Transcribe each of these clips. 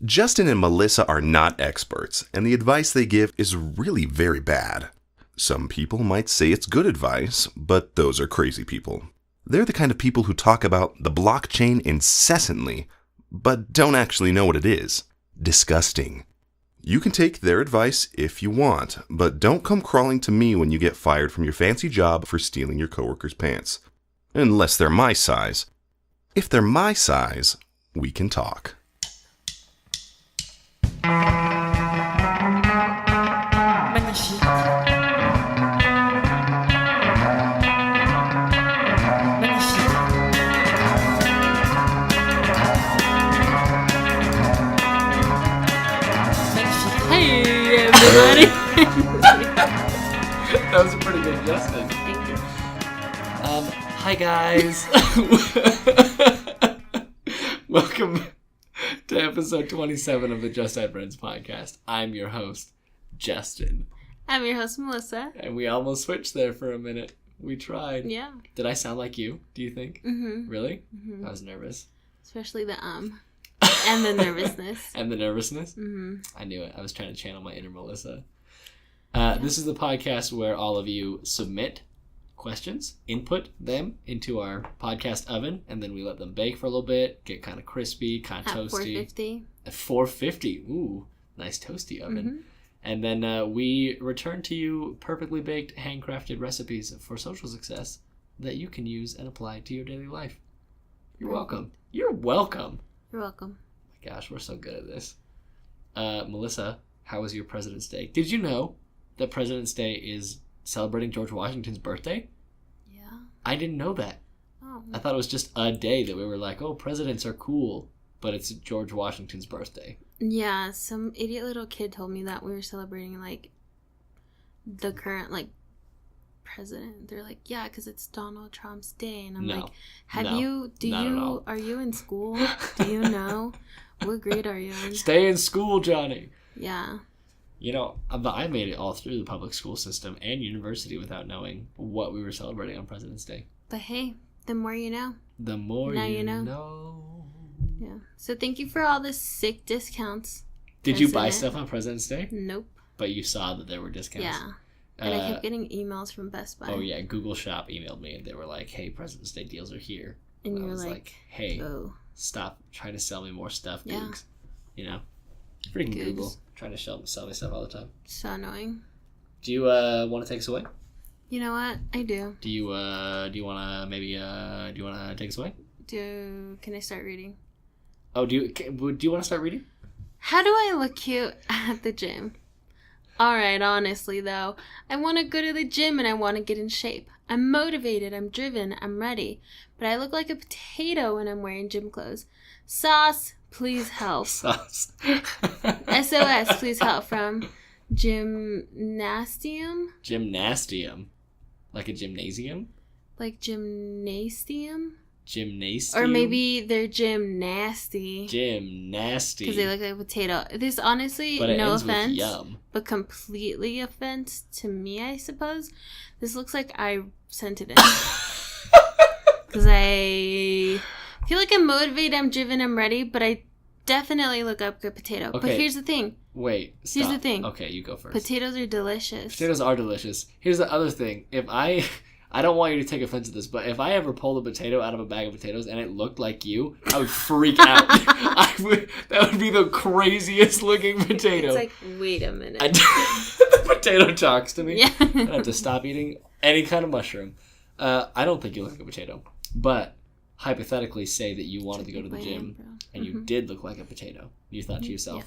Justin and Melissa are not experts, and the advice they give is really very bad. Some people might say it's good advice, but those are crazy people. They're the kind of people who talk about the blockchain incessantly, but don't actually know what it is. Disgusting. You can take their advice if you want, but don't come crawling to me when you get fired from your fancy job for stealing your coworker's pants. Unless they're my size. If they're my size, we can talk. Magnifique. Hey, everybody. That was a pretty good Justin. Thank you. Hi guys. Welcome to episode 27 of the Just Add Friends podcast. I'm your host, Justin. I'm your host, Melissa. And we almost switched there for a minute. We tried. Yeah. Did I sound like you, do you think? Mm-hmm. Really? Mm-hmm. I was nervous. Especially the and the nervousness. And the nervousness? Mm-hmm. I knew it. I was trying to channel my inner Melissa. This is the podcast where all of you submit questions, input them into our podcast oven, and then we let them bake for a little bit, get kind of crispy, kind of At toasty. 450. At 450. Ooh, nice toasty oven. Mm-hmm. And then we return to you perfectly baked, handcrafted recipes for social success that you can use and apply to your daily life. You're welcome. You're welcome. You're welcome. My gosh, we're so good at this. Melissa, how was your President's Day? Did you know that President's Day is celebrating George Washington's birthday? Yeah. I didn't know that. Oh. I thought it was just a day that we were like, oh, presidents are cool, but it's George Washington's birthday. Yeah, some idiot little kid told me that we were celebrating, like, the current, like, president. They're like, yeah, because it's Donald Trump's day. And I'm No. like, have No. you, Not at all. are you in school? Do you know? What grade are you in? Stay in school, Johnny. Yeah. You know, I made it all through the public school system and university without knowing what we were celebrating on President's Day. But hey, the more you know. The more Now you you know. know. Yeah. So thank you for all the sick discounts. Did you buy President. stuff on President's Day? Nope. But you saw that there were discounts. Yeah. And I kept getting emails from Best Buy. Oh yeah, Google Shop emailed me and they were like, hey, President's Day deals are here. And you I were was like, hey, oh. stop trying to sell me more stuff, Yeah. Googs. You know? Freaking Googs. Google. Trying to sell me stuff all the time. So annoying. Do you want to take us away? You know what? I do. Do you want to take us away? Can I start reading? Oh, do you want to start reading? How do I look cute at the gym? Alright, honestly though, I want to go to the gym and I want to get in shape. I'm motivated, I'm driven, I'm ready. But I look like a potato when I'm wearing gym clothes. Sauce, please help. Sauce. SOS, please help from Gymnastium? Gymnastium. Like a gymnasium? Like gymnasium? Gymnasium? Or maybe they're gym nasty. Gym nasty. Because they look like a potato. This honestly, But it no ends with offense, yum. but completely offense to me, I suppose. This looks like I sent it in. Because I feel like I'm motivated, I'm driven, I'm ready, but I definitely look like a potato. Okay. But here's the thing. Wait, stop. Here's the thing. Okay, you go first. Potatoes are delicious. Potatoes are delicious. Here's the other thing. If I don't want you to take offense to this, but if I ever pulled a potato out of a bag of potatoes and it looked like you, I would freak out. That would be the craziest looking potato. It's like, wait a minute. The potato talks to me. Yeah. I have to stop eating any kind of mushroom. I don't think you look like a potato, but hypothetically say that you wanted to go to the gym and you did look like a potato. You thought to yourself,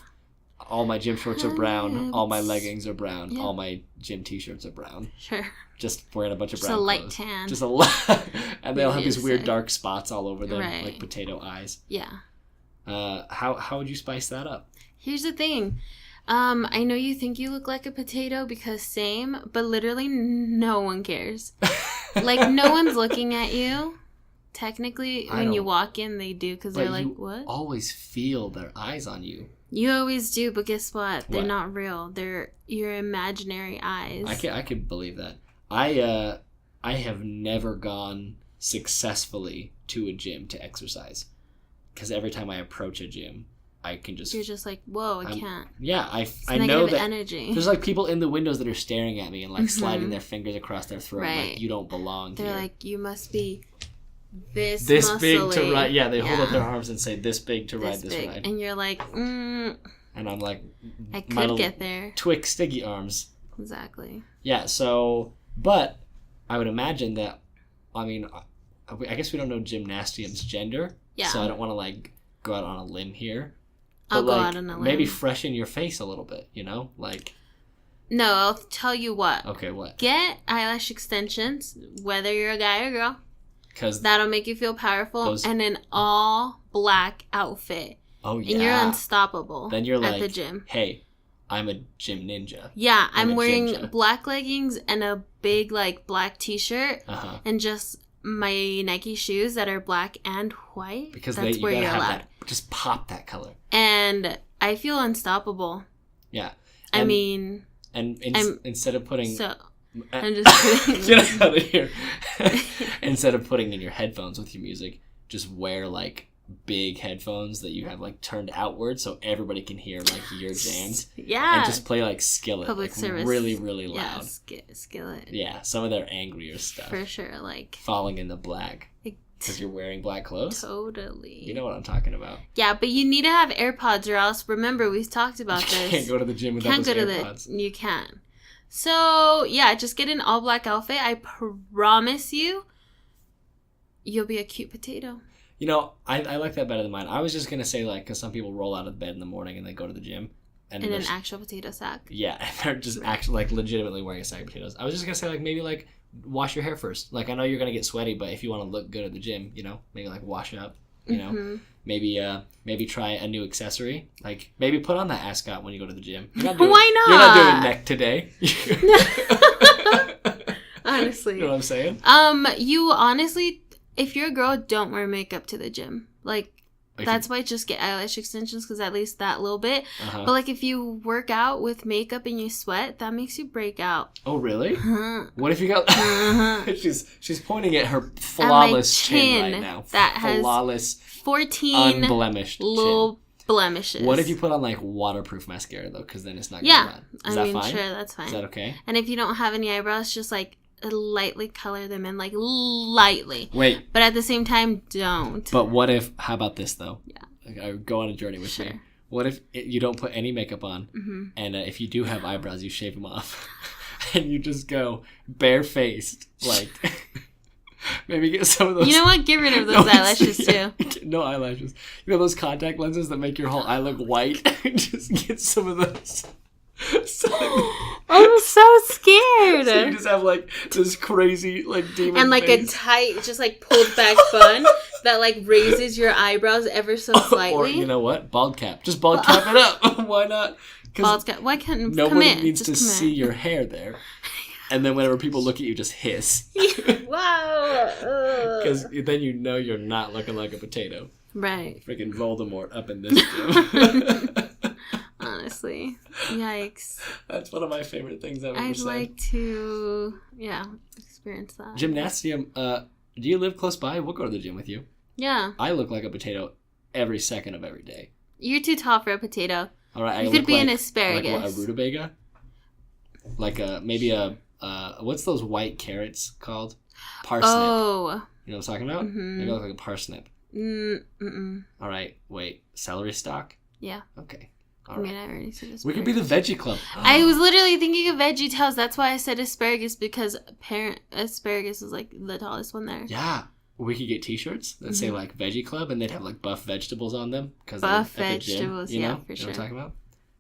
all my gym shorts are brown, all my leggings are brown, all my gym t-shirts are brown. Sure. Just wearing a bunch of brown Just a light clothes. tan. Just a light. And they all have these Yes, weird dark spots all over them, Right. like potato eyes. Yeah. How would you spice that up? Here's the thing. I know you think you look like a potato because same, but literally no one cares. Like, no one's looking at you. Technically, when you walk in, they do because they're like, you what? Always feel their eyes on you. You always do, but guess what? They're What? not real. They're your imaginary eyes. I can believe that. I have never gone successfully to a gym to exercise because every time I approach a gym, I can just... You're just like, whoa, I can't. Yeah, It's I know that energy. there's like people in the windows that are staring at me and like sliding their fingers across their throat. Right. Like, you don't belong They're here. like, you must be this big muscly. to ride. Yeah, they hold up their arms and say, this big to ride this big. ride. And you're like, And I'm like, I my could little get there. Twix sticky arms. Exactly. Yeah, so, but I would imagine that, I mean, I guess we don't know Gymnastium's gender. Yeah. So I don't want to like go out on a limb here. I'll but, go like, out on a limb. Maybe freshen your face a little bit, you know? Like... No, I'll tell you what. Okay, what? Get eyelash extensions, whether you're a guy or girl. Because that'll make you feel powerful. And an all black outfit. Oh, yeah. And you're unstoppable. Then you're like, at the gym. Hey, I'm a gym ninja. Yeah, I'm wearing black leggings and a big, like, black t-shirt. And just my Nike shoes that are black and white. Because that's where you're allowed. Just pop that color. And I feel unstoppable. Yeah. I mean... And instead of putting... So, I'm just kidding. Get out of here. Instead of putting in your headphones with your music, just wear, like, big headphones that you have, like, turned outward so everybody can hear, like, your jams. Yeah. And just play, like, Skillet. Public like, service. really, really loud. Yeah, Skillet. Yeah, some of their angrier stuff. For sure, like... Falling in the black. Because you're wearing black clothes? Totally. You know what I'm talking about. Yeah, but you need to have AirPods or else, remember, we've talked about this. You can't go to the gym without those AirPods. You can. So, yeah, just get an all-black outfit. I promise you'll be a cute potato. You know, I like that better than mine. I was just going to say, like, because some people roll out of bed in the morning and they go to the gym. And in an actual potato sack. Yeah, and they're just actually, like, legitimately wearing a sack of potatoes. I was just going to say, like, maybe, like, wash your hair first. Like, I know you're going to get sweaty, but if you want to look good at the gym, you know, maybe, like, wash up, you know. Maybe try a new accessory. Like, maybe put on that ascot when you go to the gym. Why not? You're not doing neck today. Honestly. You know what I'm saying? You honestly, if you're a girl, don't wear makeup to the gym. Like, that's why just get eyelash extensions, because at least that little bit. But, like, if you work out with makeup and you sweat, that makes you break out. Oh, really? What if you got... She's pointing at her flawless chin right now. That flawless, 14 unblemished little chin. Blemishes. What if you put on, like, waterproof mascara, though? Because then it's not going to run. Is that fine? Sure, that's fine. Is that okay? And if you don't have any eyebrows, just, like, lightly color them in, like, lightly. Wait. But at the same time, don't. But what if, how about this, though? Yeah. Go on a journey with me. What if you don't put any makeup on, and if you do have eyebrows, you shave them off, and you just go barefaced, like, maybe get some of those... You know what? Get rid of those eyelashes, too. No eyelashes. You know those contact lenses that make your whole eye look white? Just get some of those... I'm so scared. So you just have like this crazy like demon and like face. a tight, just like pulled back bun that like raises your eyebrows ever so slightly. Or you know what? Bald cap. Just bald cap it up. Why not? Bald cap. Why can't nobody needs to see your hair there? And then whenever people look at you, just hiss. Wow. Because then you know you're not looking like a potato. Right. Freaking Voldemort up in this gym. Honestly. Yikes. That's one of my favorite things I've ever said. I'd like to, experience that. Gymnasium, do you live close by? We'll go to the gym with you. Yeah. I look like a potato every second of every day. You're too tall for a potato. All right, you could be an asparagus. Like what, a rutabaga? Like maybe what's those white carrots called? Parsnip. Oh. You know what I'm talking about? Mm-hmm. Maybe I look like a parsnip. Mm-mm. All right, wait. Celery stalk? Yeah. Okay. I mean, I already said asparagus. We could be the veggie club. I was literally thinking of Veggie Tales. That's why I said asparagus, because asparagus is like the tallest one there. Yeah. We could get t-shirts that say like veggie club, and they'd have like buff vegetables on them. Buff vegetables, gym, you know? for You sure. know what I'm talking about?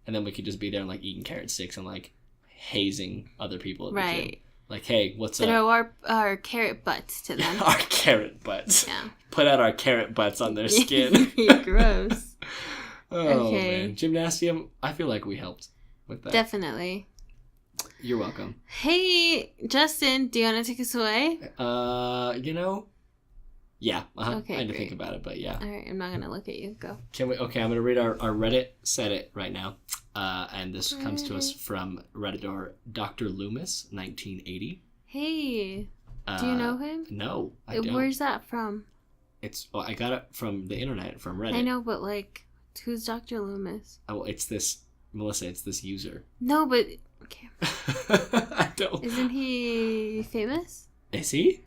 And then we could just be there and like eating carrot sticks and like hazing other people at the gym. Like, hey, what's up? Throw our carrot butts to them. Our carrot butts. Yeah. Put out our carrot butts on their skin. Gross. Oh, man. Gymnasium, I feel like we helped with that. Definitely. You're welcome. Hey, Justin, do you want to take us away? You know? Yeah. Okay, I had to think about it, but yeah. All right, I'm not going to look at you. Go. Can we? Okay, I'm going to read our Reddit Said It right now. And this comes to us from Redditor Dr. Loomis, 1980. Hey, do you know him? No, I don't. Where's that from? I got it from the internet, from Reddit. I know, but like, Who's Dr. Loomis? Oh, it's this, Melissa, it's this user. No, but... Okay. I don't... Isn't he famous? Is he?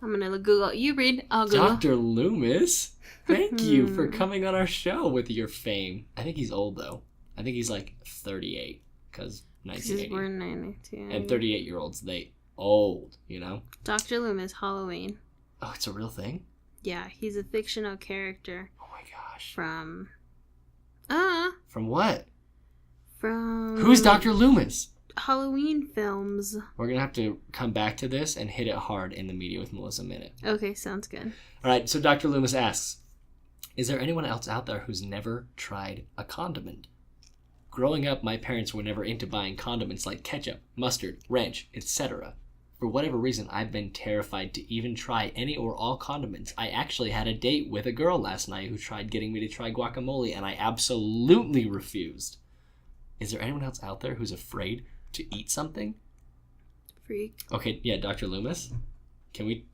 I'm going to Google. You read, I'll Google. Dr. Loomis? Thank you for coming on our show with your fame. I think he's old, though. I think he's like 38, because 1980. He was born in 92. And 38-year-olds, they old, you know? Dr. Loomis, Halloween. Oh, it's a real thing? Yeah, he's a fictional character. Oh my gosh. From what? From... Who's Dr. Loomis? Halloween films. We're going to have to come back to this and hit it hard in the Media with Melissa minute. Okay, sounds good. All right, so Dr. Loomis asks, is there anyone else out there who's never tried a condiment? Growing up, my parents were never into buying condiments like ketchup, mustard, ranch, etc. For whatever reason, I've been terrified to even try any or all condiments. I actually had a date with a girl last night who tried getting me to try guacamole, and I absolutely refused. Is there anyone else out there who's afraid to eat something? Freak. Okay, yeah, Dr. Loomis, can we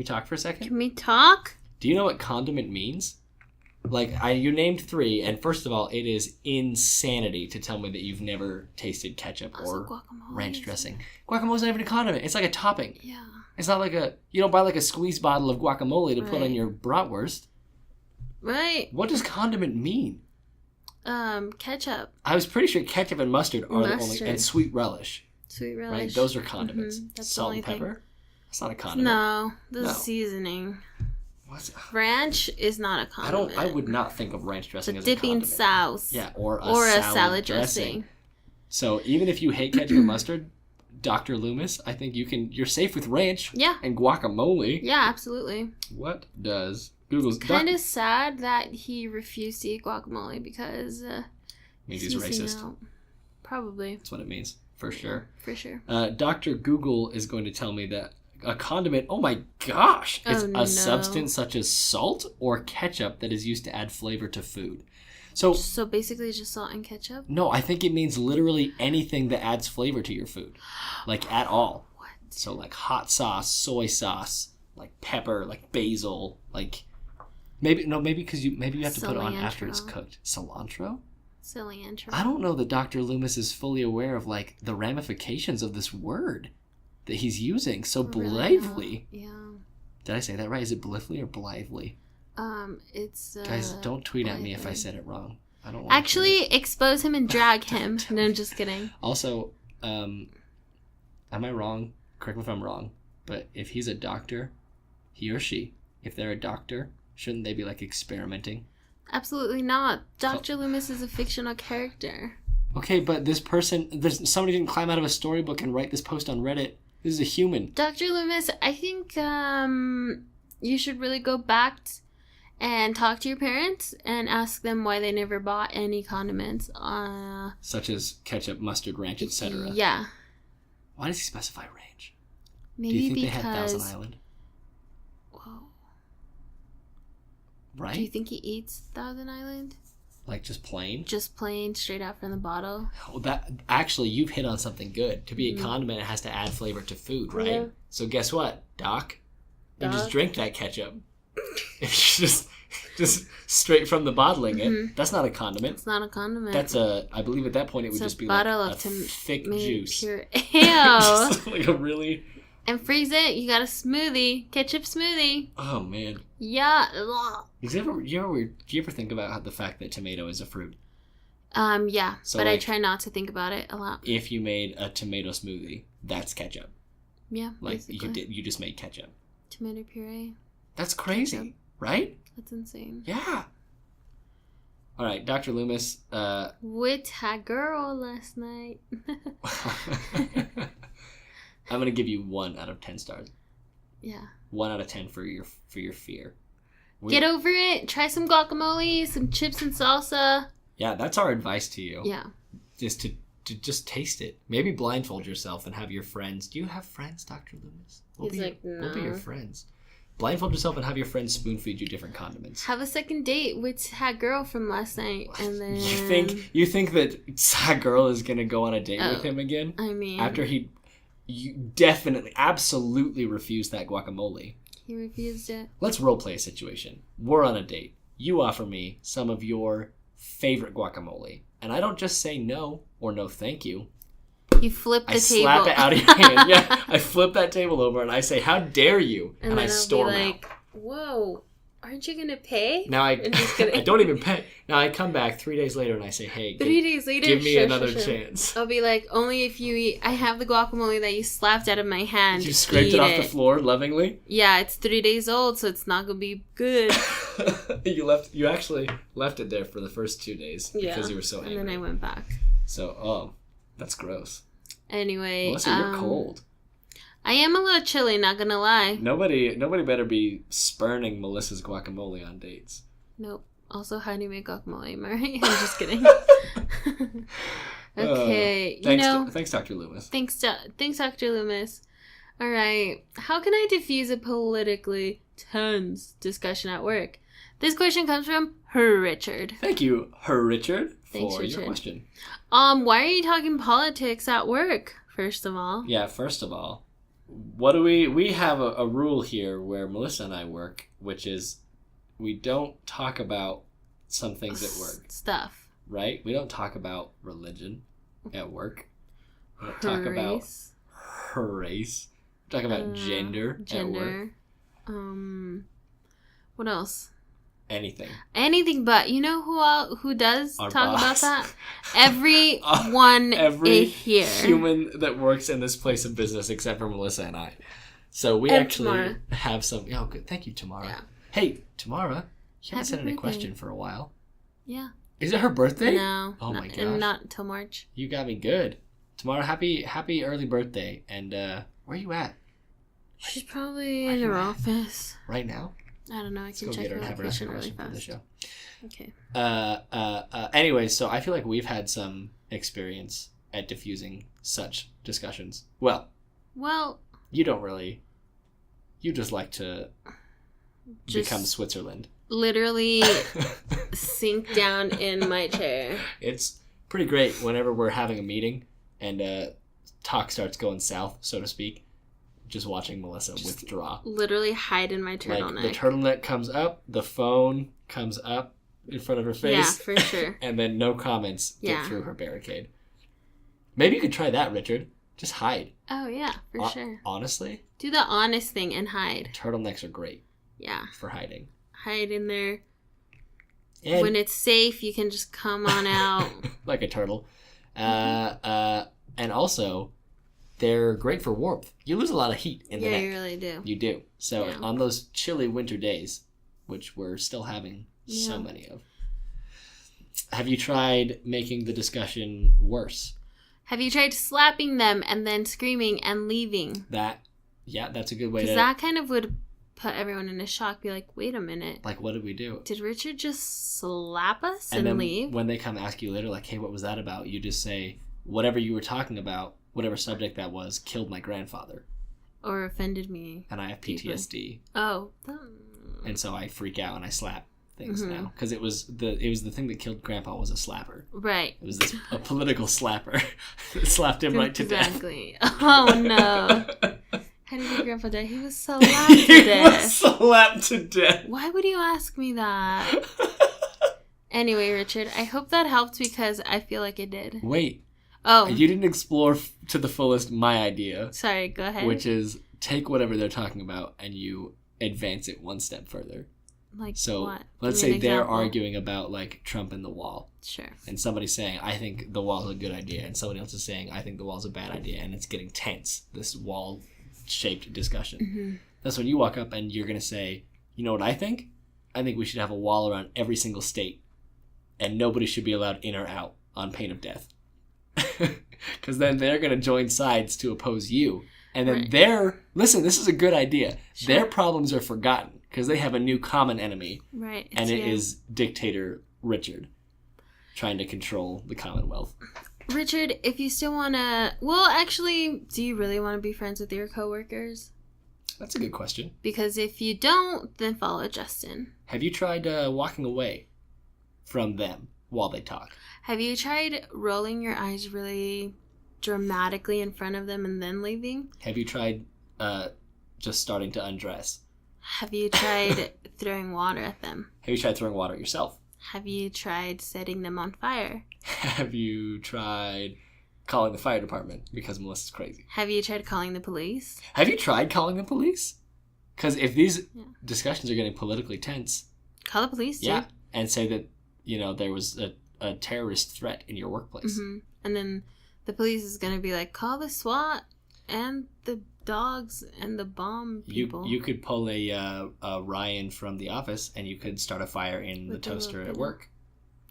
talk for a second? Can we talk? Do you know what condiment means? Like, you named 3, and first of all, it is insanity to tell me that you've never tasted ketchup or ranch dressing. Guacamole's not even a condiment. It's like a topping. Yeah. It's not like you don't buy like a squeeze bottle of guacamole to put on your bratwurst. Right. What does condiment mean? Ketchup. I was pretty sure ketchup and mustard are the only, and sweet relish. Sweet relish. Right? Those are condiments. Mm-hmm. That's Salt and pepper? That's not a condiment. No, the seasoning. What's ranch is not a condiment. I would not think of ranch dressing as a dipping condiment. Sauce. Yeah, or a salad dressing. So even if you hate ketchup and mustard, Dr. Loomis, I think you're safe with ranch. Yeah. And guacamole. Yeah, absolutely. What does Google's... Kind of sad that he refused to eat guacamole because... means he's racist. Out. Probably. That's what it means, for sure. For sure. Dr. Google is going to tell me that a condiment, oh my gosh, it's a substance such as salt or ketchup that is used to add flavor to food. So basically just salt and ketchup? No, I think it means literally anything that adds flavor to your food. Like, at all. What? So, like, hot sauce, soy sauce, like pepper, like basil, like... Maybe because you have to put it on after it's cooked. Cilantro? I don't know that Dr. Loomis is fully aware of, like, the ramifications of this word that he's using so blithely. Yeah. Did I say that right? Is it blithely or blithely? It's guys, don't tweet at me if I said it wrong. I don't want actually expose him and drag him. No, I'm just kidding. Also, am I wrong? Correct me if I'm wrong, but if he's a doctor, he or she, if they're a doctor, shouldn't they be like experimenting? Absolutely not. Dr. Loomis is a fictional character. Okay, but somebody didn't climb out of a storybook and write this post on Reddit. This is a human. Dr. Loomis, I think you should really go back and talk to your parents and ask them why they never bought any condiments. Such as ketchup, mustard, ranch, etc. Yeah. Why does he specify ranch? Maybe do you think because... they had Thousand Island? Whoa. Right? Do you think he eats Thousand Island? Like just plain? Just plain, straight out from the bottle. Well, actually, you've hit on something good. To be a condiment, it has to add flavor to food, right? Yeah. So guess what, Doc? You just drink that ketchup. If you just straight from the bottling it, that's not a condiment. It's not a condiment. That's I believe at that point it would just be like a thick juice. Pure. Just like a really... And freeze it. You got a smoothie. Ketchup smoothie. Oh, man. Yeah. Do you ever think about the fact that tomato is a fruit? Yeah. So but I try not to think about it a lot. If you made a tomato smoothie, that's ketchup. Yeah, like basically. You just made ketchup. Tomato puree. That's crazy, ketchup. Right? That's insane. Yeah. All right, Dr. Loomis. With a girl last night. I'm gonna give you 1 out of 10 stars. Yeah. 1 out of 10 for your fear. Get over it. Try some guacamole, some chips and salsa. Yeah, that's our advice to you. Yeah. Just to just taste it. Maybe blindfold yourself and have your friends. Do you have friends, Dr. Loomis? No. We'll be your friends. Blindfold yourself and have your friends spoon feed you different condiments. Have a second date with that girl from last night, and then you think that that girl is gonna go on a date with him again? I mean, after you definitely, absolutely refused that guacamole. He refused it. Let's role play a situation. We're on a date. You offer me some of your favorite guacamole. And I don't just say no or no thank you. You flip the I table. slap it out of your hand. Yeah, I flip that table over and I say, how dare you? And then I I'll storm be out. like, whoa, aren't you going to pay? Now I kidding. I don't even pay. Now I come back 3 days later and I say, hey, 3 days later, give me sure, another sure. chance. I'll be like, only if you eat. I have the guacamole that you slapped out of my hand. You scraped it off the floor lovingly? Yeah, it's 3 days old, so it's not going to be good. You actually left it there for the first 2 days because you were so angry. And then I went back. So, that's gross. Anyway, Melissa, you're cold. I am a little chilly, not gonna lie. Nobody better be spurning Melissa's guacamole on dates. Nope. Also, how do you make guacamole, am I right? I'm just kidding. Okay, Thanks, Dr. Loomis. Thanks, Dr. Loomis. All right. How can I diffuse a politically tense discussion at work? This question comes from Richard. Thank you, Richard, Thanks, for Richard. your question. Why are you talking politics at work? First of all. Yeah, first of all, what do we have a rule here where Melissa and I work, which is we don't talk about some things at work. Stuff. Right? We don't talk about religion at work. We don't talk about her race. We talk about gender at work. What else? Anything But you know who does Our talk boss. about that? Everyone Every here. human that works in this place of business except for Melissa and I. So we And actually Tamara. have some. Oh, good. Thank you, Tamara. Yeah. Hey, Tamara, you haven't Happy sent any birthday. question for a while. Yeah. Is it her birthday? No. Oh my and gosh. not until March. You got me good. Tamara, happy early birthday. And where are you at? She's probably Where in you her at? office. Right now? I don't know. I Let's can go check get her her and have her ask location a really question for the fast. show. Okay. Anyway, so I feel like we've had some experience at diffusing such discussions. Well, you don't really. You just like to become Switzerland. Literally sink down in my chair. It's pretty great whenever we're having a meeting and talk starts going south, so to speak. Just watching Melissa withdraw. Literally hide in my turtleneck. Like the turtleneck comes up, the phone comes up in front of her face. Yeah, for sure. And then no comments get Yeah. through her barricade. Maybe you could try that, Richard. Just hide. Oh, yeah, for sure. Honestly, Do the honest thing and hide. turtlenecks are great Yeah. for hiding. Hide in there. And When it's safe, you can just come on out. like a turtle. And also, they're great for warmth. You lose a lot of heat in the Yeah, neck. you really do. You do. So Yeah. on those chilly winter days, which we're still having so Yeah. many of, have you tried making the discussion worse? Have you tried slapping them and then screaming and leaving? That's a good way to... Because that kind of would put everyone in a shock. Be like, wait a minute. Like, what did we do? Did Richard just slap us and then leave? When they come ask you later, like, hey, what was that about? You just say, whatever you were talking about, whatever subject that was, killed my grandfather. Or offended me. And I have PTSD. Oh. And so I freak out and I slap things Mhm. now. Because it was the thing that killed Grandpa was a slapper. Right. It was a political slapper that slapped him right to death. Exactly. Oh, no. How did your grandpa die? He was slapped to death. Was slapped to death. Why would you ask me that? Anyway, Richard, I hope that helped because I feel like it did. Wait. Oh. You didn't explore to the fullest my idea. Sorry, go ahead. Which is take whatever they're talking about and you advance it one step further. Like So what? let's Give me say an they're example. arguing about like Trump and the wall. Sure. And somebody's saying, I think the wall's a good idea. And somebody else is saying, I think the wall's a bad idea. And it's getting tense, this wall-shaped discussion. Mm-hmm. That's when you walk up and you're going to say, you know what I think? I think we should have a wall around every single state. And nobody should be allowed in or out on pain of death. Because then they're going to join sides to oppose you. And then Right. listen, this is a good idea. Sure. Their problems are forgotten because they have a new common enemy. Right. And it you. is dictator Richard trying to control the Commonwealth. Richard, if you still want to... Well, actually, do you really want to be friends with your coworkers? That's a good question. Because if you don't, then follow Justin. Have you tried walking away from them while they talk? Have you tried rolling your eyes really dramatically in front of them and then leaving? Have you tried just starting to undress? Have you tried throwing water at them? Have you tried throwing water at yourself? Have you tried setting them on fire? Have you tried calling the fire department because Melissa's crazy? Have you tried calling the police? Have you tried calling the police? Because if these discussions are getting politically tense... Call the police, yeah, and say that, there was a terrorist threat in your workplace. Mm-hmm. And then the police is going to be like, call the SWAT and the dogs and the bomb people. You could pull a Ryan from The Office and you could start a fire in the toaster at work.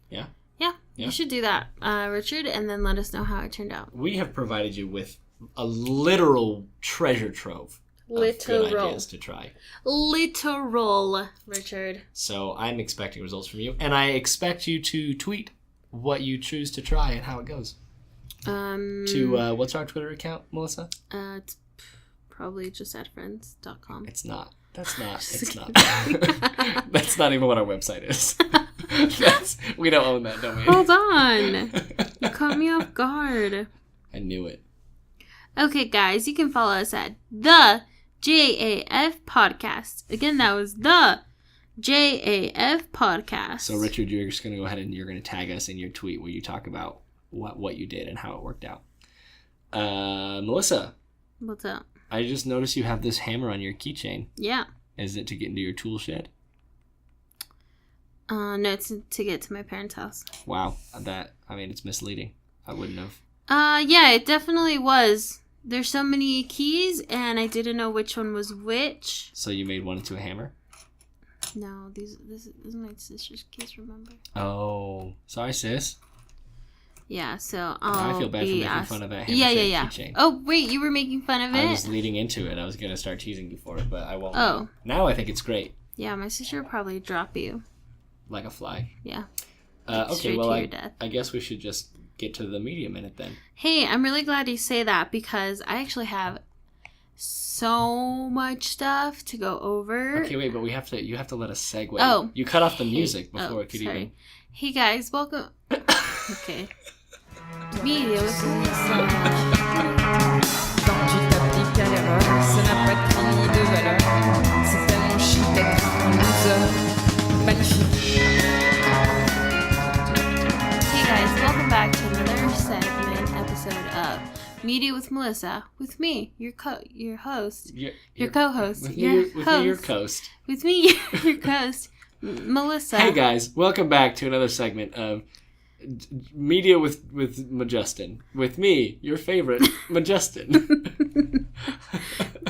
Yeah? Yeah, you should do that, Richard, and then let us know how it turned out. We have provided you with a literal treasure trove of good ideas to try. Literal, Richard. So I'm expecting results from you, and I expect you to tweet what you choose to try and how it goes. To what's our Twitter account, Melissa? It's probably just @friends.com. It's not. That's not. It's not. That's not even what our website is. We don't own that, don't we? Hold on. You caught me off guard. I knew it. Okay, guys, you can follow us at the JAF Podcast. Again, that was the JAF Podcast. So, Richard, you're just going to go ahead and you're going to tag us in your tweet where you talk about what you did and how it worked out. Melissa. What's up? I just noticed you have this hammer on your keychain. Yeah. Is it to get into your tool shed? No, it's to get to my parents' house. Wow. It's misleading. I wouldn't have. Yeah, it definitely was. There's so many keys, and I didn't know which one was which. So you made one into a hammer? No, this is my sister's keys, remember? Oh. Sorry, sis. Yeah, so I feel bad for making fun of that hammer keychain. Oh, wait, you were making fun of it? I was leading into it. I was going to start teasing you for it, but I won't. Oh. Now I think it's great. Yeah, my sister would probably drop you. Like a fly? Yeah. Okay, well, I guess we should just get to the media minute then. Hey, I'm really glad you say that because I actually have so much stuff to go over. Okay, wait, but you have to let us segue. Oh. You cut off the music before it could even... Hey guys, welcome... Okay. Media with Melissa. Quand tu t'appliques à l'erreur, ça n'a pas de prix ni de valeur. C'est tellement chic d'être un loser. Magnifique. Hey guys, welcome back to another segment episode of Media with Melissa. With me, your host. Your co-host. With me, your host. With me, your host, Melissa. Hey guys, welcome back to another segment of Media with Majestin. With me, your favorite, Majestin.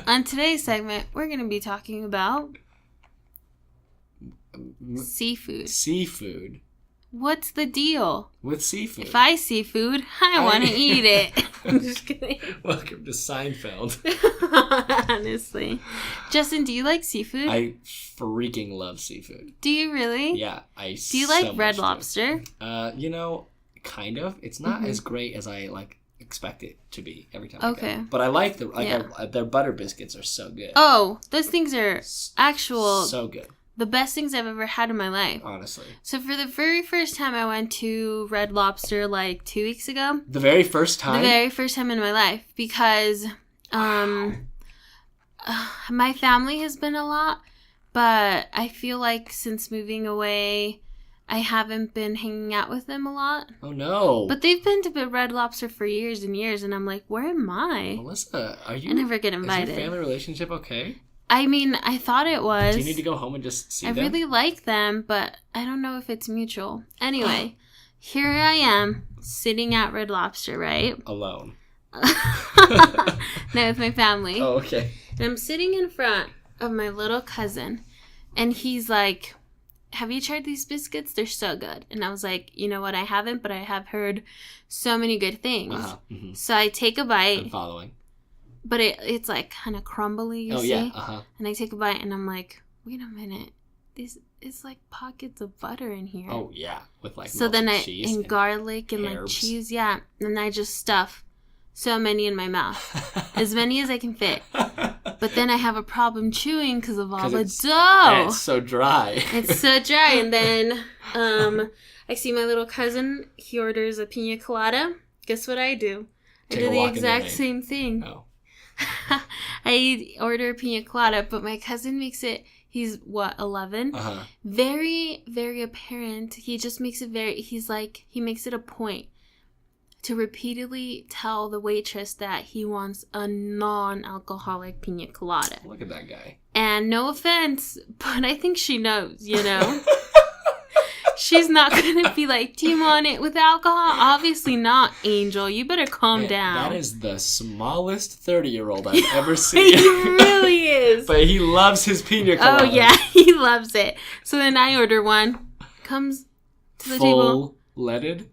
On today's segment, we're going to be talking about seafood. Seafood. What's the deal with seafood? If I see food, I want to eat it. I'm just kidding. Welcome to Seinfeld. Honestly. Justin, do you like seafood? I freaking love seafood. Do you really? Yeah. Do you like Red Lobster? Kind of. It's not as great as I expect it to be every time. Okay. I go. But I like their butter biscuits are so good. Oh, those things are so good. The best things I've ever had in my life. Honestly. So for the very first time, I went to Red Lobster 2 weeks ago. The very first time? The very first time in my life. Because my family has been a lot. But I feel like since moving away, I haven't been hanging out with them a lot. Oh, no. But they've been to Red Lobster for years and years. And I'm like, where am I? Melissa, I never get invited. Is your family relationship okay? I mean, I thought it was. Do you need to go home and just see them? I really like them, but I don't know if it's mutual. Anyway, here I am, sitting at Red Lobster, right? Alone. No, with my family. Oh, okay. And I'm sitting in front of my little cousin, and he's like, have you tried these biscuits? They're so good. And I was like, you know what? I haven't, but I have heard so many good things. Mm-hmm. So I take a bite. I'm following. But it's kind of crumbly, you see? Yeah, And I take a bite, and I'm like, wait a minute. It's like pockets of butter in here. Oh, yeah. With so then cheese and garlic and herbs. cheese, yeah. And I just stuff so many in my mouth. As many as I can fit. But then I have a problem chewing because of all the dough. And it's so dry. It's so dry. And then I see my little cousin. He orders a pina colada. Guess what I do? I do the exact same thing. Oh. I order a pina colada, but my cousin makes it He's, 11? Uh-huh. Very, very apparent. He just makes it he makes it a point to repeatedly tell the waitress that he wants a non-alcoholic pina colada. Look at that guy. And no offense, but I think she knows, you know? She's not going to be like, do you want it with alcohol? Obviously not, Angel. You better calm down. That is the smallest 30-year-old I've ever seen. He really is. But he loves his pina colada. Oh, yeah. He loves it. So then I order one. Comes to the table. Full-leaded?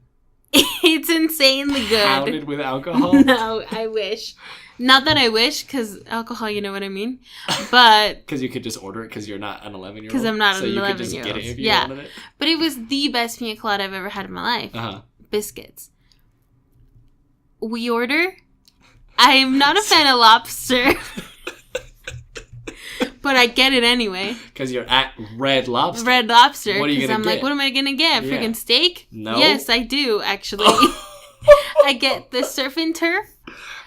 It's insanely good. Pounded with alcohol? No, I wish. Not that I wish, because alcohol, you know what I mean? But... Because you could just order it because you're not an 11-year-old? Because I'm not an 11-year-old. So you could just get it if you wanted it? But it was the best pina colada I've ever had in my life. Uh-huh. Biscuits. We order. I am not a fan of lobster. But I get it anyway. Because you're at Red Lobster. Red Lobster. What are you going to get? Because I'm like, what am I going to get? Yeah. Freaking steak? No. Yes, I do, actually. I get the surf and turf.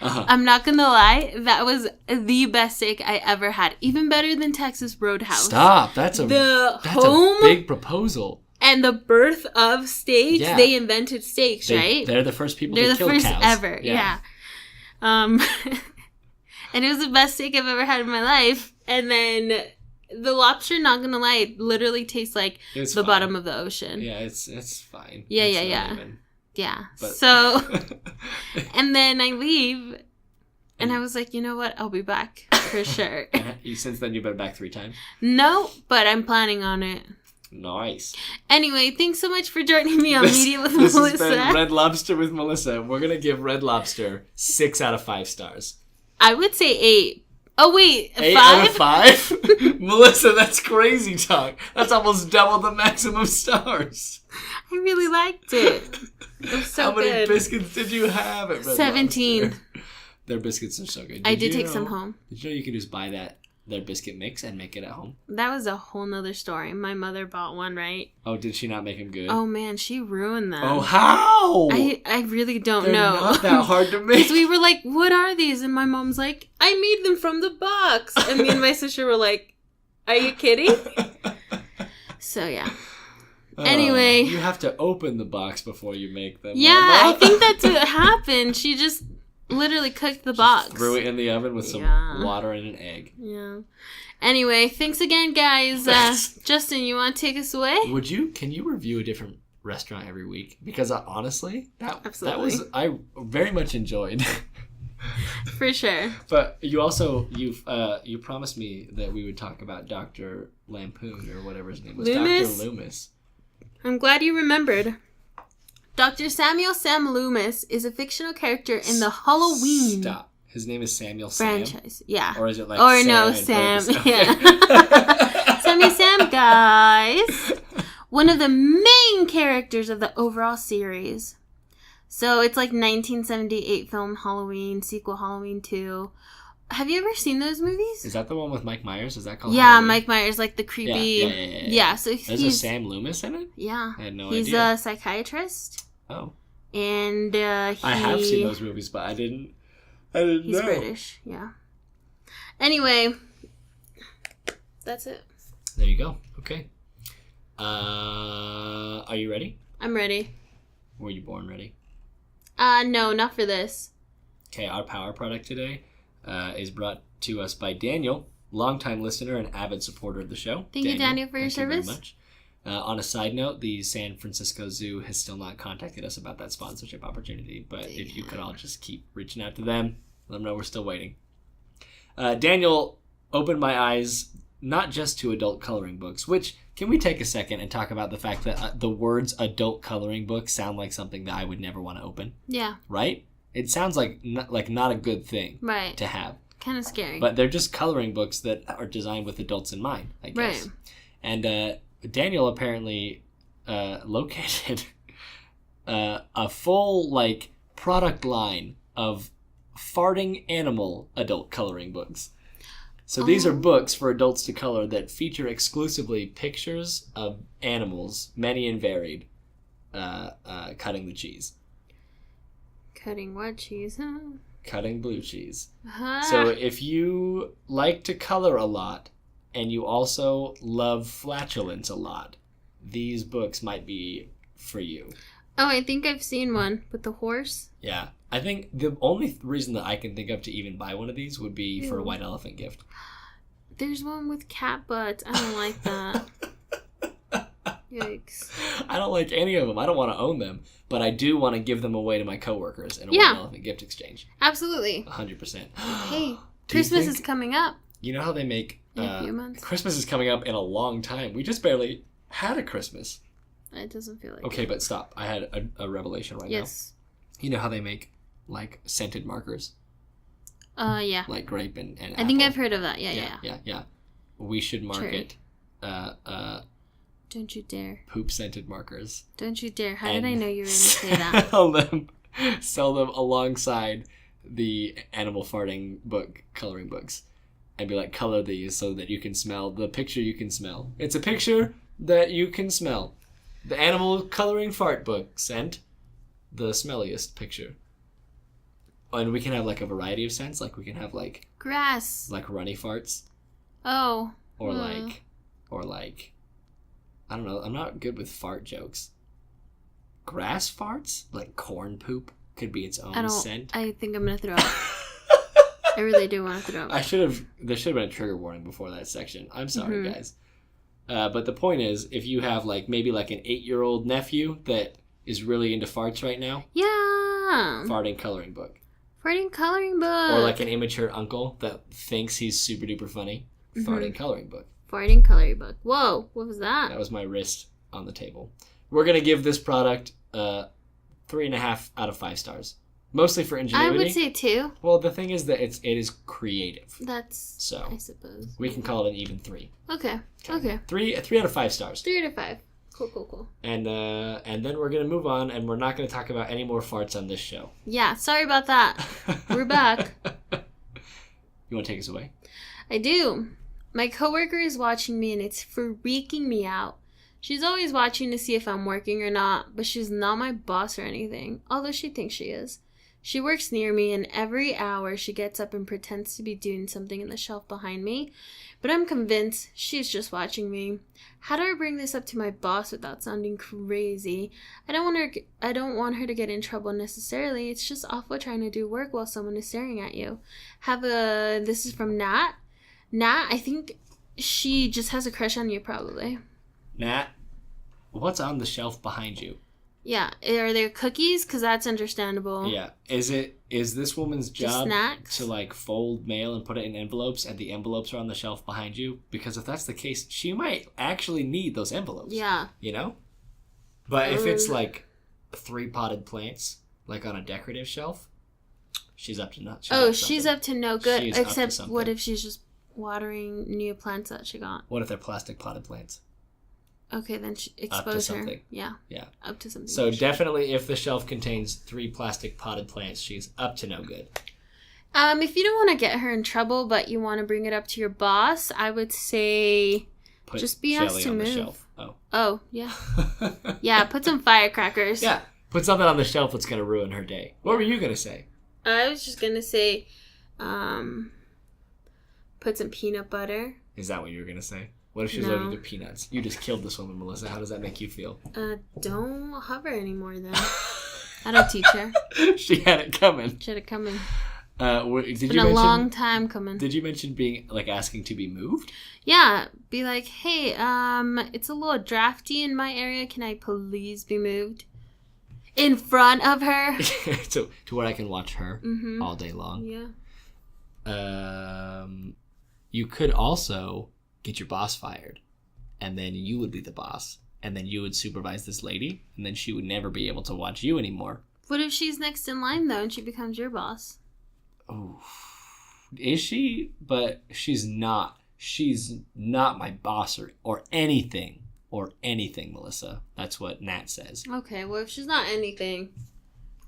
Uh-huh. I'm not going to lie. That was the best steak I ever had. Even better than Texas Roadhouse. Stop. That's a big proposal. And the birth of steaks. Yeah. They invented steaks, right? They're the first people They're to kill the first cows. ever. Yeah. And it was the best steak I've ever had in my life. And then the lobster, not gonna lie, it literally tastes like the bottom of the ocean. Yeah, it's fine. Yeah, it's yeah. Even, yeah. but... So, and then I leave, and I was like, you know what? I'll be back for sure. Since then, you've been back 3 times? No, but I'm planning on it. Nice. Anyway, thanks so much for joining me on Media with Melissa. This has been Red Lobster with Melissa. We're going to give Red Lobster 6 out of 5 stars. I would say 8. Oh, wait. 8 5? out of 5? Melissa, that's crazy talk. That's almost double the maximum stars. I really liked it. It was so good. How many biscuits did you have at Red 17. Lobster? Their biscuits are so good. I did take some home. Did you know you can just buy their biscuit mix and make it at home? That was a whole nother story. My mother bought one, right? Oh, did she not make them good? Oh, man, she ruined them. Oh, how? I really don't They're know. Not that hard to make. Because we were like, what are these? And my mom's like, I made them from the box. And me and my sister were like, are you kidding? So, yeah. Anyway. You have to open the box before you make them. Yeah, Mama. I think that's what happened. She just literally cooked the box. Threw it in the oven with some water and an egg. Yeah. Anyway, thanks again, guys. Justin, you want to take us away? Can you review a different restaurant every week? Because honestly, that Absolutely. I very much enjoyed. For sure. But you promised me that we would talk about Dr. Lampoon or whatever his name was. Loomis? Dr. Loomis. I'm glad you remembered. Dr. Samuel Sam Loomis is a fictional character in the Halloween His name is Samuel Sam? franchise. Yeah. Or is it like Or Sam no, and Sam. purpose? Yeah. Sammy Sam, guys. One of the main characters of the overall series. So it's like 1978 film Halloween, sequel Halloween 2. Have you ever seen those movies? Is that the one with Mike Myers? Is that called Yeah, Halloween? Mike Myers, like the creepy... Yeah, so There's a Sam Loomis in it? Yeah. I had no He's idea. a psychiatrist. Oh. And I have seen those movies, but I didn't know. He's British, yeah. Anyway, that's it. There you go. Okay. Are you ready? I'm ready. Were you born ready? No, not for this. Okay, our power product today is brought to us by Daniel, longtime listener and avid supporter of the show. Thank you, Daniel, for your service. Thank you very much. On a side note, the San Francisco Zoo has still not contacted us about that sponsorship opportunity, but if you could all just keep reaching out to them, let them know we're still waiting. Daniel opened my eyes not just to adult coloring books, which, can we take a second and talk about the fact that the words adult coloring book sound like something that I would never want to open? Yeah. Right? It sounds like not a good thing to have. Kind of scary. But they're just coloring books that are designed with adults in mind, I guess. Right. And Daniel apparently located a full product line of farting animal adult coloring books. So these are books for adults to color that feature exclusively pictures of animals, many and varied, cutting the cheese. Cutting what cheese? Cutting blue cheese. Huh? So if you like to color a lot and you also love flatulence a lot, these books might be for you. Oh, I think I've seen one with the horse. Yeah. I think the only reason that I can think of to even buy one of these would be for a white elephant gift. There's one with cat butts. I don't like that. Yikes. I don't like any of them. I don't want to own them, but I do want to give them away to my coworkers in a white elephant gift exchange. Absolutely. 100%. Hey, Christmas is coming up. You know how they make... in a few months. Christmas is coming up in a long time. We just barely had a Christmas. It doesn't feel like Okay, but stop. I had a revelation right now. Yes. You know how they make, like, scented markers? Yeah. Like grape and I think I've heard of that. Yeah. Yeah. We should market Don't you dare. poop-scented markers. Don't you dare. How did I know you were going to say that? Sell them alongside the animal farting book, coloring books. And be like, color these so that you can smell the picture you can smell. It's a picture that you can smell. The animal coloring fart book sent the smelliest picture. And we can have like a variety of scents. Like we can have like grass. Like runny farts. Oh. Or like I don't know. I'm not good with fart jokes. Grass farts? Like corn poop could be its own scent. I think I'm gonna throw up. I really do want to throw up. There should have been a trigger warning before that section. I'm sorry, guys. But the point is, if you have like maybe like an 8-year-old nephew that is really into farts right now. Yeah. Farting coloring book. Farting coloring book. Or like an immature uncle that thinks he's super duper funny. Farting coloring book. Farting coloring book. Whoa, what was that? That was my wrist on the table. We're going to give this product 3.5 out of 5 stars. Mostly for ingenuity. I would say 2. Well, the thing is that it is creative. That's, I suppose. We can call it an even 3. Okay. 3 out of 5 stars. 3 out of 5. Cool. And then we're going to move on, and we're not going to talk about any more farts on this show. Yeah, sorry about that. We're back. You want to take us away? I do. My coworker is watching me, and it's freaking me out. She's always watching to see if I'm working or not, but she's not my boss or anything, although she thinks she is. She works near me, and every hour she gets up and pretends to be doing something in the shelf behind me, but I'm convinced she's just watching me. How do I bring this up to my boss without sounding crazy? I don't want her to get in trouble necessarily. It's just awful trying to do work while someone is staring at you. This is from Nat. Nat, I think she just has a crush on you, probably. Nat, what's on the shelf behind you? Yeah, are there cookies? Because that's understandable. Yeah. Is this woman's job to like fold mail and put it in envelopes, and the envelopes are on the shelf behind you? Because if that's the case, she might actually need those envelopes. Yeah. You know? But if it's like 3 potted plants, like on a decorative shelf, she's up to nothing. She's up to no good. She's Except what if she's just watering new plants that she got? What if they're plastic potted plants? Okay, then expose her. Yeah. Up to something. So definitely if the shelf contains 3 plastic potted plants, she's up to no good. If you don't want to get her in trouble, but you want to bring it up to your boss, I would say just be asked to move. The shelf. Oh, yeah. Yeah, put some firecrackers. Yeah, put something on the shelf that's going to ruin her day. What were you going to say? I was just going to say, put some peanut butter. Is that what you were going to say? What if she's allergic to peanuts? You just killed this woman, Melissa. How does that make you feel? Don't hover anymore, then. I don't teach her. She had it coming. She had it coming. It's been a long time coming. Did you mention being like asking to be moved? Yeah, be like, hey, it's a little drafty in my area. Can I please be moved? In front of her. to where I can watch her all day long. Yeah. You could also get your boss fired, and then you would be the boss, and then you would supervise this lady, and then she would never be able to watch you anymore. What if she's next in line, though, and she becomes your boss? Oh, is she? But she's not. She's not my boss or anything, Melissa. That's what Nat says. Okay, well, if she's not anything,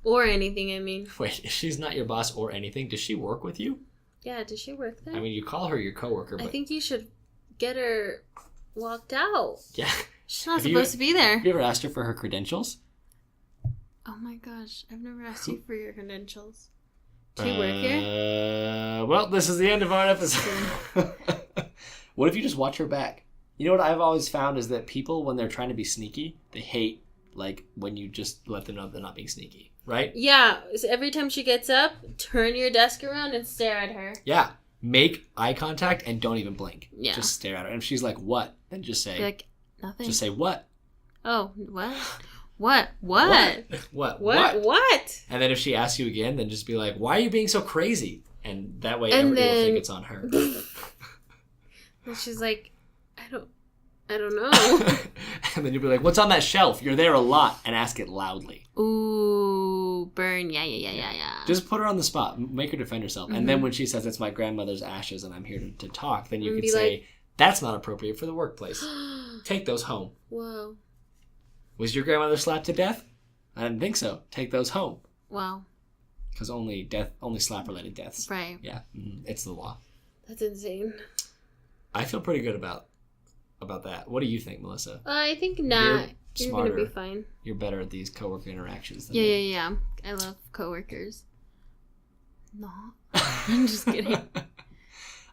I mean. Wait, if she's not your boss or anything, does she work with you? Yeah, does she work there? I mean, you call her your coworker, but... I think you should get her walked out. Yeah. She's not supposed to be there. Have you ever asked her for her credentials? Oh my gosh, I've never asked you for your credentials. Do you work here? Well, this is the end of our episode. What if you just watch her back? You know what I've always found is that people, when they're trying to be sneaky, they hate, like, when you just let them know they're not being sneaky, right? Yeah, so every time she gets up, turn your desk around and stare at her. Yeah. Make eye contact and don't even blink. Yeah. Just stare at her. And if she's like, what? Then just say, Be like, nothing. just say, what? Oh, what? What? What? What? What? And then if she asks you again, then just be like, why are you being so crazy? And that way And everybody will then- think it's on her. And she's like, I don't know. And then you'll be like, what's on that shelf? You're there a lot. And ask it loudly. Ooh, burn. Yeah. Just put her on the spot. Make her defend herself. Mm-hmm. And then when she says, it's my grandmother's ashes and I'm here to talk, then you And can be say, like- that's not appropriate for the workplace. Take those home. Whoa. Was your grandmother slapped to death? I didn't think so. Take those home. Wow. Because only slap-related deaths. Right. Yeah, it's the law. That's insane. I feel pretty good about that. What do you think, Melissa? I think not. You're smarter. gonna be fine. You're better at these coworker interactions than Yeah, me. yeah. I love coworkers. No. I'm just kidding.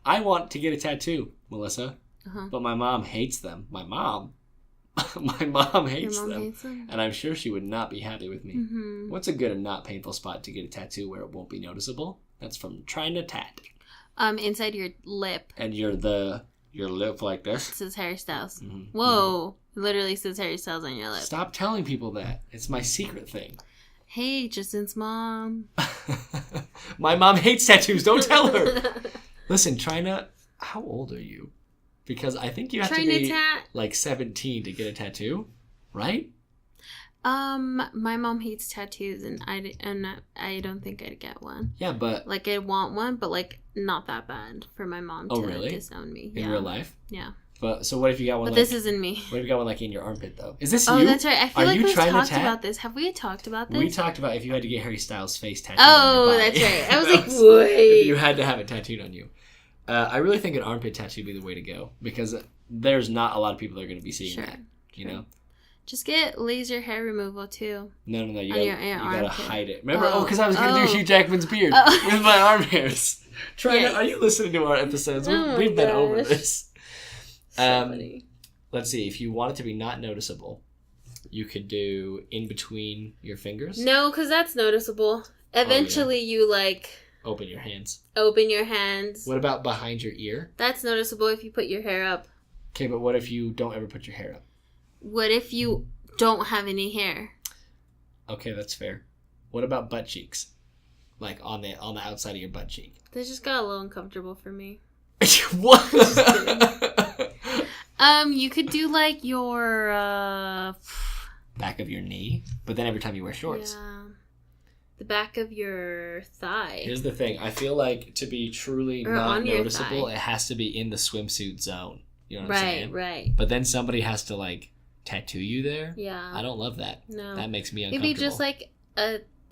I want to get a tattoo, Melissa, Uh-huh. but my mom hates them. My mom hates Your mom them. hates them? And I'm sure she would not be happy with me. Mm-hmm. What's a good and not painful spot to get a tattoo where it won't be noticeable? That's from trying to tat. Inside your lip. And your lip like It this. says Harry Styles. Mm-hmm. Whoa. It literally says Harry Styles on your lip. Stop telling people that. It's my secret thing. Hey, Justin's mom. My mom hates tattoos. Don't tell her. Listen, Trina, how old are you? Because I think you have to be like 17 to get a tattoo, right? My mom hates tattoos, and I don't think I'd get one. Yeah, but Like, I want one, but like not that bad for my mom to really? disown me. in real life. Yeah. But so what if you got one? But like, this isn't me. What if you got one like in your armpit though? Is this Oh, you? that's right. I feel Are like you we've trying to talked tat? about this. Have we talked about this? We talked about if you had to get Harry Styles' face tattooed. Oh, on your body. that's right. I was That like, wait. If you had to have it tattooed on you. I really think an armpit tattoo would be the way to go because there's not a lot of people that are going to be seeing that. You know? Just get laser hair removal too. No. You On gotta, your you gotta armpit. hide it. Remember? Oh. Because I was going to do Hugh Jackman's beard Oh. with my arm hairs. Trina, Yeah. are you listening to our episodes? Oh my We've been over gosh. this. So funny. Let's see. If you want it to be not noticeable, you could do in between your fingers. No, because that's noticeable. Eventually, you like Open your hands. open your hands. What about behind your ear? That's noticeable if you put your hair up. Okay, but what if you don't ever put your hair up? What if you don't have any hair? Okay, that's fair. What about butt cheeks? Like on the outside of your butt cheek. That just got a little uncomfortable for me. What? You could do like your Back of your knee, but then every time you wear shorts. yeah, the back of your thigh. Here's the thing. I feel like to be truly Or not on your noticeable, thigh. it has to be in the swimsuit zone. You know what I'm saying? Right. But then somebody has to like tattoo you there. Yeah. I don't love that. No. That makes me uncomfortable. Maybe just like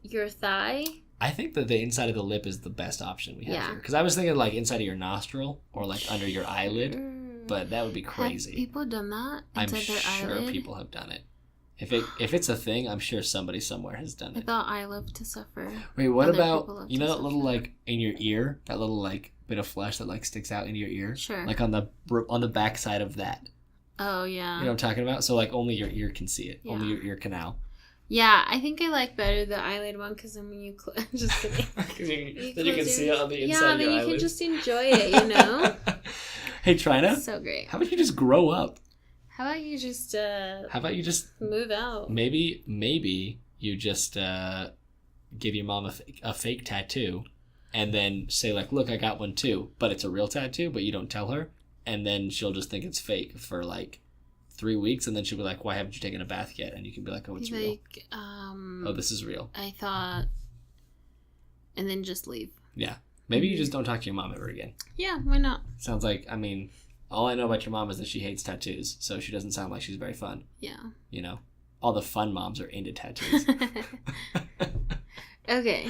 your thigh. I think that the inside of the lip is the best option we have Yeah. here. Because I was thinking like inside of your nostril or like under your eyelid, Mm. but that would be Have crazy. people done that I'm inside their sure eyelid? people have done it. If it's a thing, I'm sure somebody somewhere has done I it. thought I love to suffer. Wait, what other people about love you to know that little suffer. like in your ear, that little like bit of flesh that like sticks out into your ear, Sure. like on the back side of that. Oh yeah. You know what I'm talking about? So like only your ear can see it, only Yeah. your ear canal. Yeah, I think I like better the eyelid one because then when you just kidding. Because then close you can see your- it on the inside Yeah, of your then you eyelid. can just enjoy it, you know. Hey, Trina, So great. how about you just grow up? How about you just How about you just move out? maybe you just give your mom a fake tattoo and then say like, look, I got one too, but it's a real tattoo, but you don't tell her, and then she'll just think it's fake for like 3 weeks, and then she'll be like, why haven't you taken a bath yet? And you can be like, oh, it's real. Like, Oh, this is real. I thought, and then just leave. Yeah. Maybe you just don't talk to your mom ever again. Yeah, why not? Sounds like, I mean, all I know about your mom is that she hates tattoos, so she doesn't sound like she's very fun. Yeah. You know? All the fun moms are into tattoos. Okay.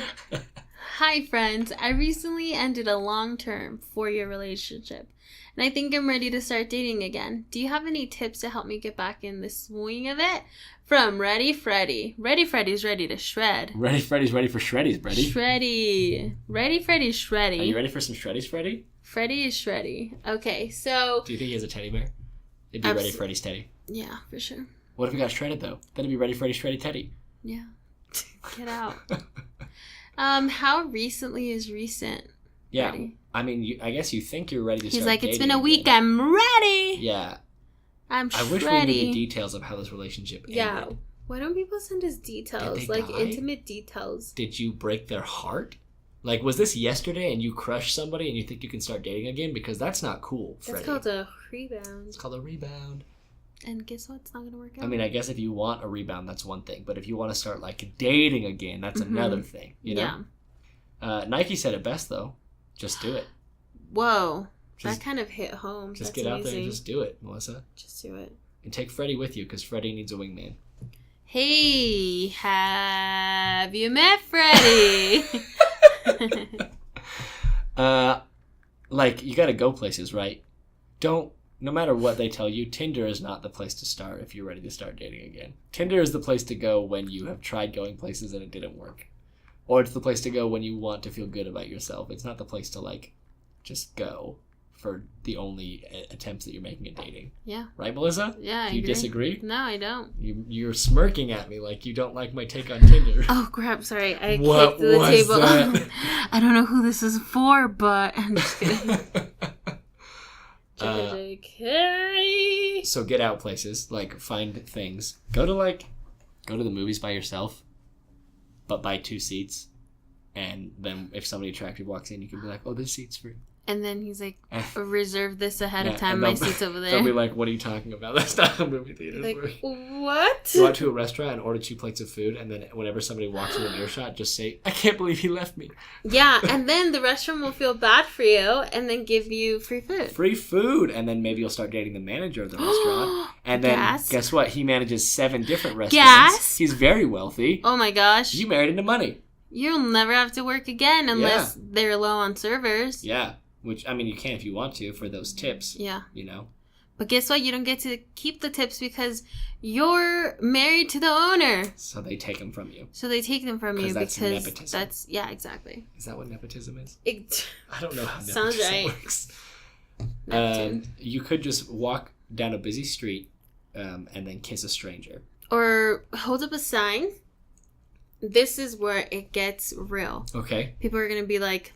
Hi, friends. I recently ended a long-term 4-year relationship, and I think I'm ready to start dating again. Do you have any tips to help me get back in the swing of it? From Ready Freddy. Ready Freddy's ready to shred. Ready Freddy's ready for shreddies, Freddy. Shreddy. Ready Freddy's shreddy. Are you ready for some shreddies, Freddy? Freddie is shreddy. Okay, so... Do you think he has a teddy bear? It'd be Ready Freddy's teddy. Yeah, for sure. What if he got shredded, though? Then it'd be Ready Freddy's shreddy teddy. Yeah. Get out. How recently is recent? Yeah. Ready? I mean, I guess you think you're ready to start He's like, it's dating been a week, again. I'm ready! Yeah. I'm I wish we knew the details of how this relationship ended. Yeah. Why don't people send us details? Did they Like, die? intimate details. Did you break their heart? Like, was this yesterday and you crushed somebody and you think you can start dating again? Because that's not cool, Freddie. That's called a rebound. It's called a rebound. And guess what? It's not going to work out. I mean, I guess if you want a rebound, that's one thing. But if you want to start, like, dating again, that's another thing, you know? Yeah. Nike said it best, though. Just do it. Whoa. Just- that kind of hit home. Just That's get out there and amazing. just do it, Melissa. Just do it. And take Freddie with you, because Freddie needs a wingman. Hey, have you met Freddie? Like, you gotta go places, right? No matter what they tell you, Tinder is not the place to start if you're ready to start dating again. Tinder is the place to go when you have tried going places and it didn't work. Or it's the place to go when you want to feel good about yourself. It's not the place to, like, just go for the only attempts that you're making at dating. Yeah. Right, Melissa? Yeah, I Do you agree. disagree? No, I don't. You're smirking at me like you don't like my take on Tinder. Oh, crap. Sorry. I What kicked the was table. that? I don't know who this is for, but I'm just kidding. JK. So get out places, like find things. Go to the movies by yourself, but buy 2 seats. And then if somebody attractive walks in, you can be like, "Oh, this seat's free." And then he's like, reserve this ahead of Yeah, time. and My they'll- seat's over They'll be there. like, "What are you talking about? That's not a movie theater." Like, what? Go out to a restaurant and order 2 plates of food, and then whenever somebody walks in an earshot, just say, "I can't believe he left me." Yeah, and then the restaurant will feel bad for you and then give you free food. Free food, and then maybe you'll start dating the manager of the restaurant, and then Gas. guess what? He manages 7 different restaurants. Gas. He's very wealthy. Oh my gosh. You married into money. You'll never have to work again unless they're low on servers. Yeah, which I mean, you can if you want to for those tips. Yeah. You know. But guess what? You don't get to keep the tips because you're married to the owner. So they take them from you. So they take them from you 'Cause that's because nepotism. that's yeah, exactly. Is that what nepotism is? It, I don't know how Sounds nepotism right. works. Neptune. You could just walk down a busy street and then kiss a stranger. Or hold up a sign. This is where it gets real. Okay. People are gonna be like,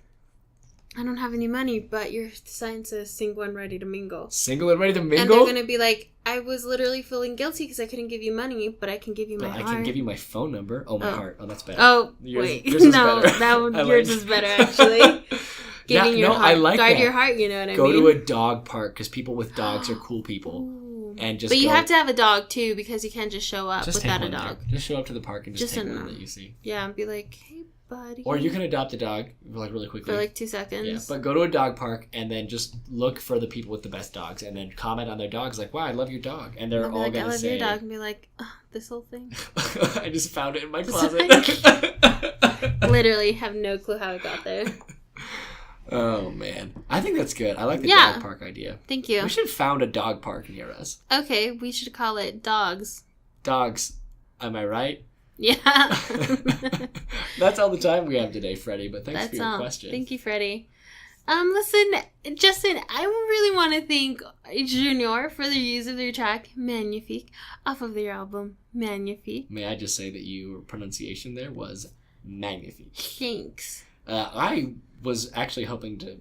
I don't have any money, but your sign says single and ready to mingle. Single and ready to mingle? And they're gonna be like, I was literally feeling guilty because I couldn't give you money, but I can give you my But I heart. can give you my phone number. Oh, my heart. Oh, that's better. Oh, Yours- wait. yours is No, better. that one, I yours like- is better, actually. Giving your heart. I like Guard that. your heart, you know what I Go mean? to a dog park because people with dogs are cool people. Ooh. And just but you go- have to have a dog, too, because you can't just show up just without take a one dog. there. Just show up to the park and just take one that you see. Yeah, and be like, hey, buddy. Or you can adopt a dog, like, really quickly. For like 2 seconds. Yeah, but go to a dog park and then just look for the people with the best dogs and then comment on their dogs like, wow, I love your dog. And they're I'll be all like, going I to love say... your dog, and be like, this whole thing. I just found it in my Just closet. Literally have no clue how it got there. Oh, man. I think that's good. I like the Yeah. dog park idea. Thank you. We should found a dog park near us. Okay, we should call it Dogs. Dogs. Am I right? Yeah. That's all the time we have today, Freddie, but thanks for That's your all. question. Thank you, Freddie. Listen, Justin, I really want to thank Junior for the use of their track Magnifique off of their album Magnifique. May I just say that your pronunciation there was magnifique. Thanks. I was actually hoping to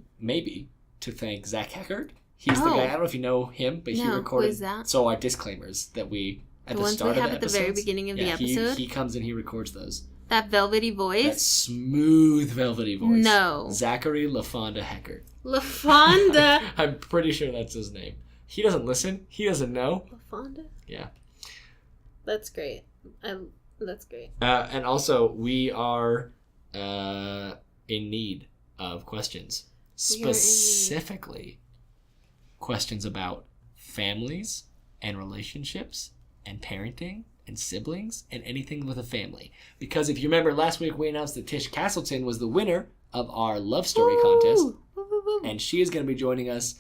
thank Zach Heckert. He's the guy, I don't know if you know him, but he No, who recorded is that? So our disclaimers that we at The the ones start we of have the at the very episodes. beginning of the Yeah, episode? He comes and he records those. That velvety That voice? smooth, velvety voice. No. Zachary LaFonda Heckert. LaFonda. I'm pretty sure that's his name. He doesn't listen. He doesn't know. LaFonda? Yeah. That's great. That's great. And also, we are in need of questions. We are in need. Specifically, questions about families and relationships and parenting and siblings and anything with a family. Because if you remember, last week we announced that Tish Castleton was the winner of our love story contest. Woo, woo, woo. And she is going to be joining us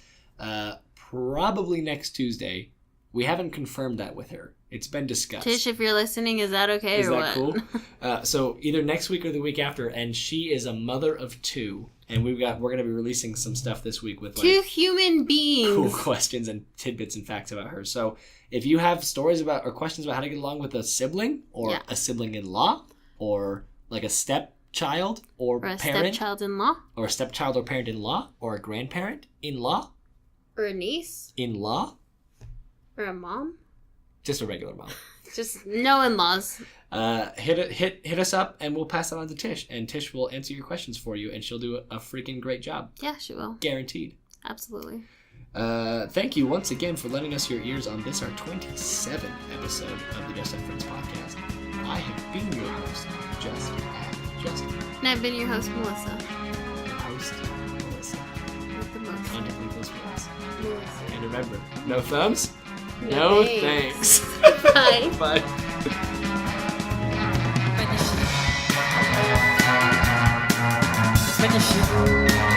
probably next Tuesday. We haven't confirmed that with her, It's been discussed. Tish, if you're listening, is that okay Is or that what? cool? So either next week or the week after, and she is a mother of 2, and we're going to be releasing some stuff this week with 2 human beings. cool questions and tidbits and facts about her. So if you have stories about or questions about how to get along with a sibling or a sibling-in-law or like a stepchild or a parent stepchild-in-law or a stepchild or parent-in-law or a grandparent-in-law or a niece in-law or a mom, just a regular mom. just no in-laws. Hit us up and we'll pass that on to Tish, and Tish will answer your questions for you, and she'll do a freaking great job. Yeah, she will. Guaranteed. Absolutely. Thank you once again for lending us your ears on this, our 27th episode of the Just Add Friends podcast. I have been your host, Justin. And I've been your host, Melissa. Your host, Melissa. With the most. And to leave those words. Melissa. And remember, no thumbs, No thanks. Bye. Bye. Magnifique. Magnifique.